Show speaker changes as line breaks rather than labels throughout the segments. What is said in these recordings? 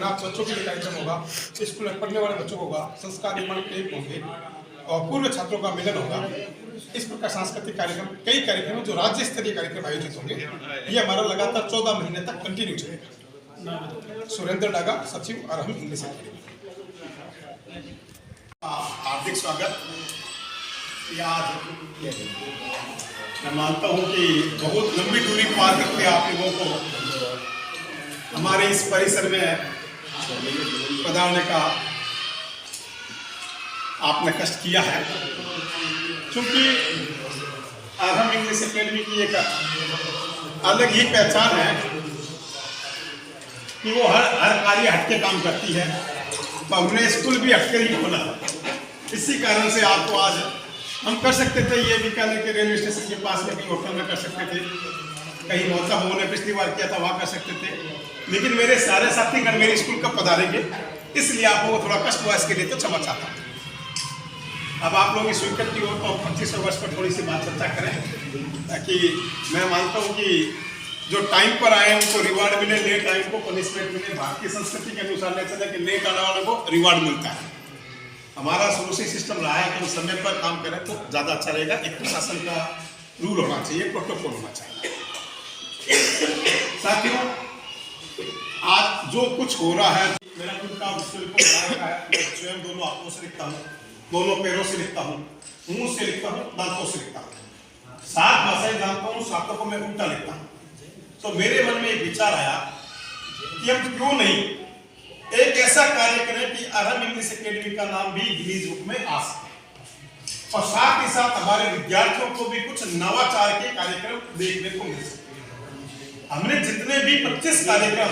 अनाथ बच्चों के लिए कार्यक्रम होगा, स्कूल में पढ़ने वाले बच्चों को होगा, संस्कार निर्माण कैंप होंगे और पूर्व छात्रों का मिलन होगा। इस प्रकार सांस्कृतिक कार्यक्रम, कई कार्यक्रम जो राज्य स्तरीय कार्यक्रम आयोजित होंगे। ये हमारा लगातार 14 महीने तक कंटिन्यू चलेगा। सुरेंद्र डागा, सचिव, अरहम इंग्लिश अकेडमी।
हार्दिक स्वागत। मैं मानता हूँ कि बहुत लंबी दूरी पार करके आप लोगों को हमारे इस परिसर में पधारने का आपने कष्ट किया है, क्योंकि अरहम इंग्लिश अकेडमी की एक अलग ही पहचान है कि वो हर कार्य हटके काम करती है। तो हमने स्कूल भी हटकर ही खोला। इसी कारण से आपको आज हम कर सकते थे, ये बीकानेर के रेलवे स्टेशन के पास में कहीं होटल में कर सकते थे, कहीं मोहता भवन ने पिछली बार किया था वहाँ कर सकते थे, लेकिन मेरे सारे साथीगण मेरे स्कूल का पधारेंगे, इसलिए आप लोगों को थोड़ा कष्ट हुआ। इसके लिए तो क्षमा चाहता हूँ। अब आप लोगों की स्वीकृति हो तो 2500 वर्ष पर थोड़ी सी बात चर्चा करें, ताकि मैं मानता हूँ कि जो टाइम पर आए उनको रिवार्ड मिले, लेट आए उनको पनिशमेंट मिले। भारतीय संस्कृति के अनुसार नहीं चला कि लेट आने वालों को रिवार्ड मिलता है। हमारा शुरू से सिस्टम रहा है कि हम समय पर काम करें तो ज़्यादा अच्छा रहेगा। एक प्रशासन का रूल होना चाहिए, प्रोटोकॉल होना चाहिए। साथियों, आज जो कुछ हो रहा है, मेरा खुद का स्वयं दोनों हाथों से लिखता हूँ, दोनों पैरों से लिखता हूँ, मुंह से लिखता हूँ, दांतों से लिखता हूँ, 7 भाषाएं जानता हूँ, 7 को मैं उल्टा लिखता हूँ। तो मेरे मन में एक विचार आया कि हम क्यों नहीं एक ऐसा कार्य करें कि अरहम इंग्लिश अकेडमी का नाम भी गिनीज बुक में आ सके, और साथ ही साथ हमारे विद्यार्थियों को भी कुछ नवाचार के कार्यक्रम देखने को मिल सके। हमने जितने भी 25 कार्यक्रम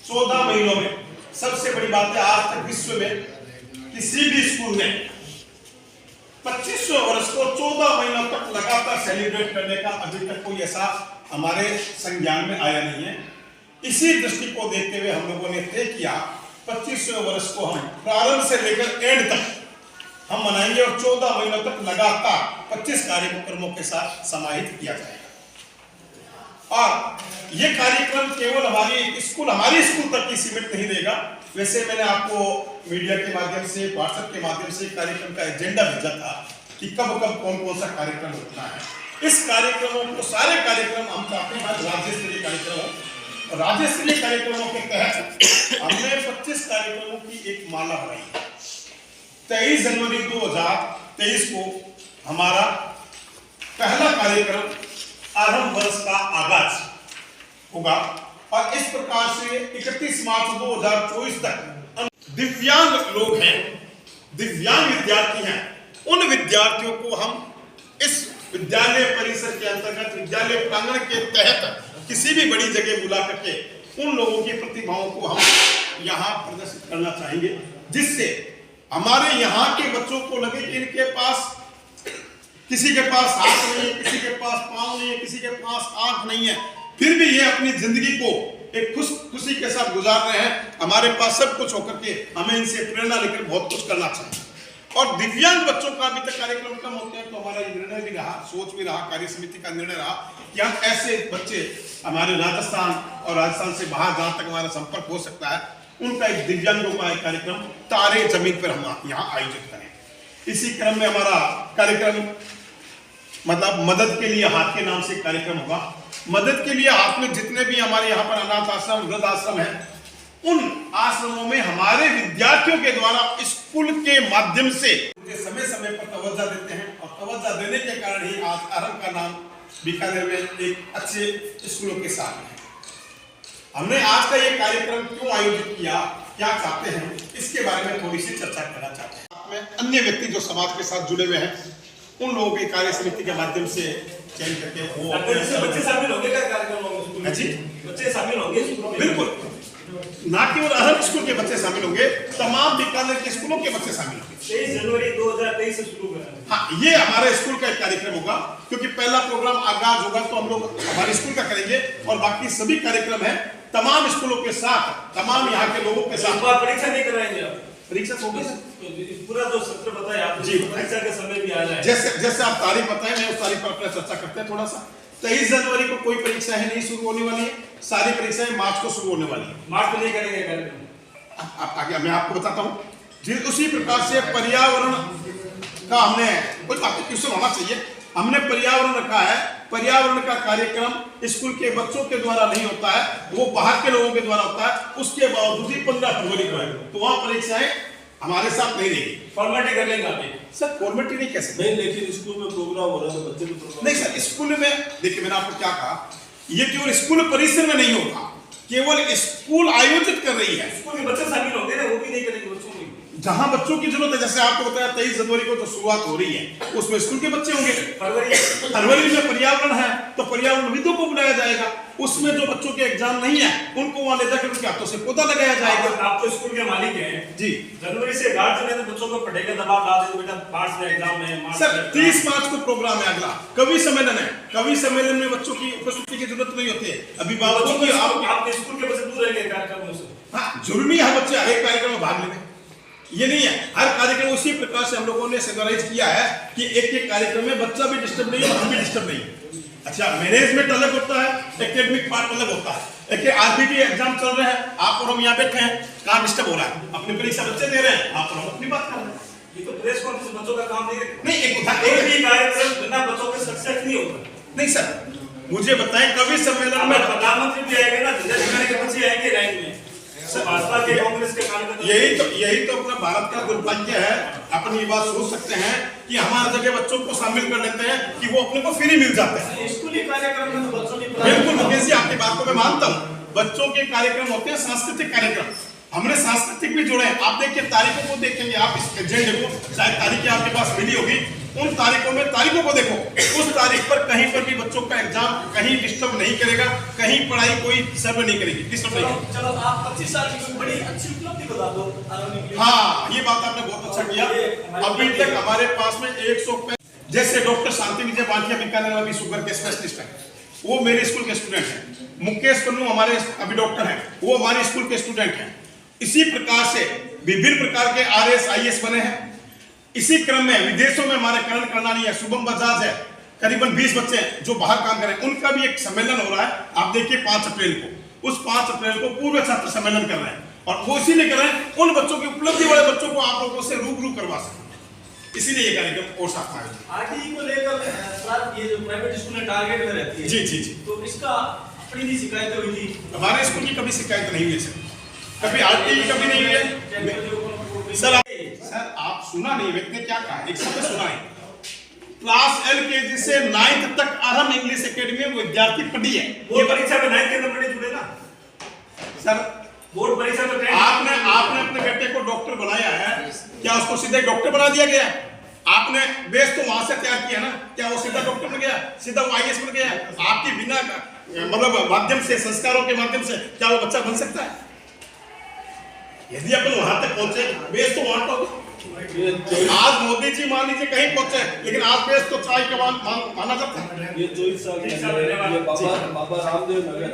14 महीनों में, सबसे बड़ी बात है आज तक विश्व में किसी भी स्कूल ने 25वें वर्ष को 14 महीनों तक लगातार सेलिब्रेट करने का अभी तक कोई ऐसा हमारे संज्ञान में आया नहीं है। इसी दृष्टि को देखते हुए हम लोगों ने तय किया 25वें वर्ष को हम प्रारंभ से लेकर एंड तक हम मनाएंगे, और 14 महीनों तक लगातार 25 कार्यक्रमों के साथ समाहित किया जाएगा। और यह कार्यक्रम केवल हमारी स्कूल तक ही सीमित नहीं रहेगा। वैसे मैंने आपको मीडिया के माध्यम से, व्हाट्सएप के माध्यम से कार्यक्रम का एजेंडा भेजा था कि कब कब कौन कौन सा कार्यक्रम होता है। इस कार्यक्रमों को, सारे कार्यक्रम हम चाहते हैं राज्य स्तरीय कार्यक्रम हो। राज्य स्तरीय कार्यक्रमों के तहत हमने 25 कार्यक्रमों की एक माला बनाई है। 23 जनवरी 2023 को हमारा पहला कार्यक्रम अरहम वर्ष का आगाज होगा, और इस प्रकार से 31 मार्च 2024 तक दिव्यांग लोग हैं, दिव्यांग विद्यार्थी हैं, उन विद्यार्थियों को हम इस विद्यालय परिसर के अंतर्गत, विद्यालय प्रांगण के तहत किसी भी बड़ी जगह बुला करके उन लोगों की प्रतिभाओं को हम यहाँ प्रदर्शित करना चाहेंगे, जिससे हमारे यहाँ के बच्चों को लगे कि इनके पास, किसी के पास हाथ नहीं है, किसी के पास पाँव नहीं है, किसी के पास आंख नहीं है, फिर भी ये अपनी जिंदगी को एक खुशी के साथ गुजार रहे हैं। हमारे पास सब कुछ होकर के हमें इनसे प्रेरणा लेकर बहुत कुछ करना चाहिए। और दिव्यांग बच्चों का अभी तक कार्यक्रम कम होते हैं, तो हमारा निर्णय भी रहा, सोच भी रहा, कार्य समिति का निर्णय रहा कि हम ऐसे बच्चे हमारे राजस्थान और राजस्थान से बाहर जहाँ तक हमारा संपर्क हो सकता है, उनका एक दिव्यांगों का एक कार्यक्रम तारे जमीन पर हम यहाँ आयोजित करें। इसी क्रम में हमारा कार्यक्रम मतलब मदद के लिए हाथ के नाम से कार्यक्रम होगा। मदद के लिए हाथ में जितने भी हमारे यहाँ पर अनाथ आश्रम, वृद्ध आश्रम है, उन आश्रमों में हमारे विद्यार्थियों के द्वारा स्कूल के माध्यम से समय समय पर तवज्जो देते हैं, और तवज्जो देने के कारण ही आज अरहम का नाम बीकानेर में एक अच्छे स्कूलों के साथ है। हमने आज का ये कार्यक्रम क्यों आयोजित किया, क्या चाहते हैं, इसके बारे में थोड़ी सी चर्चा करना चाहते हैं। में अन्य व्यक्ति जो समाज के साथ जुड़े हुए हैं, उन लोगों के कार्य समिति के माध्यम से चयन करके वो
बच्चे शामिल होंगे कार्यक्रम में?
जी,
बच्चे शामिल होंगे
बिल्कुल। ना केवल अरहम स्कूल के बच्चे शामिल होंगे, तमाम बीकानेर के स्कूलों के बच्चे शामिल होंगे।
23 जनवरी 2023 से शुरू होगा।
हाँ, ये हमारे स्कूल का एक कार्यक्रम होगा, क्योंकि पहला प्रोग्राम आगाज होगा तो हम लोग हमारे स्कूल का करेंगे, और बाकी सभी कार्यक्रम है तमाम स्कूलों के साथ, तमाम यहाँ के लोगों के साथ।
परीक्षा नहीं कराएंगे आप?
परीक्षा होगी
पूरा जो सत्र बताया आप
जी,
परीक्षा के समय भी आ जाए।
जैसे आप तारीख बताएं, मैं उस तारीख पर अपना चर्चा करते हैं थोड़ा सा। 23 जनवरी को कोई परीक्षाएं नहीं शुरू होने वाली है, सारी परीक्षाएं मार्च को शुरू होने वाली है।
मार्च में नहीं करेंगे कार्यक्रम?
आप आगे मैं आपको बताता हूँ। जिस उसी प्रकार से पर्यावरण का हमने कुछ आपको क्वेश्चन होना चाहिए। हमने पर्यावरण रखा है। पर्यावरण का कार्यक्रम स्कूल के बच्चों के द्वारा नहीं होता है, वो बाहर के लोगों के द्वारा होता है। उसके बावजूद ही 15 फरवरी को है, तो वहां परीक्षाएं हमारे साथ नहीं रहेगी।
फॉर्मेलिटी कर लेंगे आप
सर फॉर्मेलिटी नहीं कैसे
नहीं, लेकिन स्कूल में प्रोग्राम हो रहा है, बच्चे भी प्रोग्राम
नहीं सर, स्कूल में देखिए मैंने आपको क्या कहा, ये केवल स्कूल परिसर में नहीं होगा, केवल स्कूल आयोजित कर रही है।
स्कूल के बच्चे शामिल होंगे ना, वो भी नहीं करेंगे बच्चों में।
जहां बच्चों की जरूरत है, जैसे आपको बताया 23 जनवरी को तो शुरुआत हो रही है, उसमें स्कूल के बच्चे होंगे। फरवरी में पर्यावरण है तो पर्यावरणविदों को बुलाया जाएगा। उसमें जो बच्चों के एग्जाम नहीं है उनको वहां ले जाकर उनके हाथों से पौधा लगाया जाएगा।
आप तो स्कूल के मालिक हैं
जी।
जनवरी से गार्जियन है तो बच्चों को पढ़ेगा, दबाव डाल दे बेटा मार्च में एग्जाम है।
सर 30 मार्च को प्रोग्राम है अगला, कवि सम्मेलन है। कवि सम्मेलन में बच्चों की उपस्थिति की जरूरत नहीं होती है, अभिभावकों की।
आप स्कूल के बच्चे दूर रहेंगे कार्यक्रमों से।
हाँ, जरूरी है बच्चे हर एक कार्यक्रम में भाग लेने, ये नहीं है हर कार्यक्रम। उसी प्रकार से हम लोगों ने सेगराइज किया है कि एक एक कार्यक्रम में बच्चा भी डिस्टर्ब नहीं है, हम भी डिस्टर्ब नहीं है। अच्छा, मैनेजमेंट अलग होता है, एकेडमिक पार्ट अलग होता है। एक आरबीटी एग्जाम चल रहे हैं, आप और हम यहाँ बैठे हैं, कहाँ डिस्टर्ब हो रहा है? अपनी परीक्षा बच्चे दे रहे हैं, आप और हम अपनी बात कर रहे हैं।
ये तो प्रेस कॉन्फ्रेंस बच्चों का काम नहीं है।
नहीं, एक
भी कार्यक्रम बिना बच्चों के सक्सेस नहीं होगा।
नहीं सर, मुझे बताएं कवि सम्मेलन में
प्रधानमंत्री भी आएंगे ना, जिलाधिकारी के बच्चे आएंगे रैंक में, भाजपा के कांग्रेस के कार्यकर्ता।
यही तो अपना भारत का दुर्भाग्य है। अपन ये बात सोच सकते हैं कि हमारे जगह बच्चों को शामिल कर लेते हैं कि वो अपने को फ्री मिल जाते हैं।
स्कूली कार्यक्रम में तो बच्चों की
बिल्कुल मुकेश जी, आपकी बात को मैं मानता हूँ। बच्चों के कार्यक्रम होते हैं सांस्कृतिक कार्यक्रम, हमने सांस्कृतिक भी जोड़े हैं। आप देखिए तारीखों को देखेंगे, आप इस एजेंडे को, शायद तारीखें आपके पास मिली होगी, उन तारीखों को देखो। उस तारीख पर कहीं पर भी बच्चों का एग्जाम कहीं डिस्टर्ब नहीं करेगा, कहीं पढ़ाई कोई सर्व नहीं करेगी, डिस्टर्ब नहीं करेगी।
चलो आप 25 साल की बड़ी अच्छी उपलब्धि बता दो।
हाँ, ये बात आपने बहुत अच्छा किया। अभी तक हमारे पास में 100 जैसे डॉक्टर शांति विजय बांटिया बीकानेर में भी शुगर के स्पेशलिस्ट हैं, वो मेरे स्कूल के स्टूडेंट हैं। मुकेश पन्नू हमारे अभी डॉक्टर हैं, वो हमारे स्कूल के स्टूडेंट हैं। इसी प्रकार से विभिन्न प्रकार के RS IS बने हैं। इसी क्रम में विदेशों में हमारे करण करनानी है, शुभम बजाज है, करीबन 20 बच्चे हैं जो बाहर काम कर रहे हैं। उनका भी एक सम्मेलन हो रहा है, आप देखिए 5 अप्रैल को। उस 5 अप्रैल को पूर्व छात्र सम्मेलन कर रहे हैं, और वो इसीलिए कर रहे हैं उन बच्चों की उपलब्धि वाले बच्चों को आप लोगों से रूबरू करवा सकें, इसीलिए ये कार्यक्रम और साथ में
आरटीई को लेकर सर, ये जो प्राइवेट स्कूल में टारगेट में रहती है
जी जी जी,
तो इसका अपनी भी शिकायत हुई थी।
हमारे स्कूल की कभी शिकायत नहीं हुई सर, कभी आरटीई कभी नहीं हुई है सर। आप सुना नहीं, व्यक्ति ने क्या कहा, एक शब्द सुना है। क्लास LKG से 9th तक अरहम इंग्लिश एकेडमी में विद्यार्थी पढ़ी है।
ये परीक्षा में 9th के नंबर जुड़े ना
सर,
बोर्ड परीक्षा में
आपने अपने बेटे को डॉक्टर बनाया है, क्या उसको सीधे डॉक्टर बना दिया गया? आपने बेस तो वहां से तैयार किया ना, क्या वो सीधा डॉक्टर बन गया, सीधा वो IAS बन गया? आपकी बिना मतलब माध्यम से, संस्कारों के माध्यम से क्या वो बच्चा बन सकता है? यदि अपन वहां तक पहुंचे, बेस तो वहां तो आज मोदी जी मान लीजिए कहीं पहुंचे, लेकिन आज बेस तो चाय का माना जाता है।
ये 24 साल बाबा रामदेव नगर